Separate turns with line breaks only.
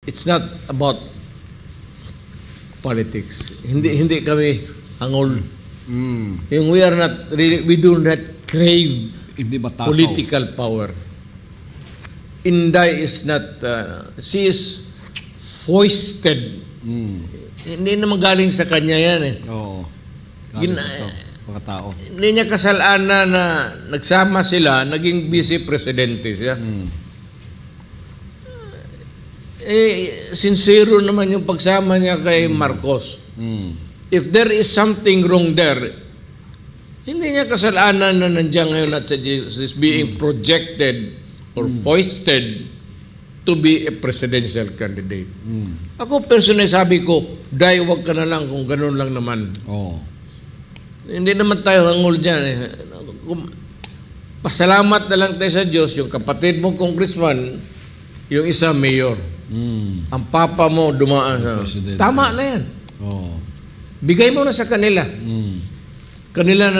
it's not about politics. Hindi kami angol. Yung we are not really, we do not crave political power. Inday is not, she is foisted. Hindi naman galing sa kanya yan eh.
Oo. Mga tao.
Hindi niya kasalanan na nagsama sila, naging vice-presidente siya. Sincero naman yung pagsama niya kay Marcos. If there is something wrong there, hindi niya kasalanan na nandiyan ngayon at is being projected or foisted to be a presidential candidate. Ako personally sabi ko, Day, wag ka na lang kung ganun lang naman. Hindi naman tayo hangol dyan eh. Pasalamat na lang tayo sa Diyos, yung kapatid mong congressman, yung isa mayor. Ang papa mo dumaan sa... Tama na yan. Bigay mo na sa kanila. Kanila na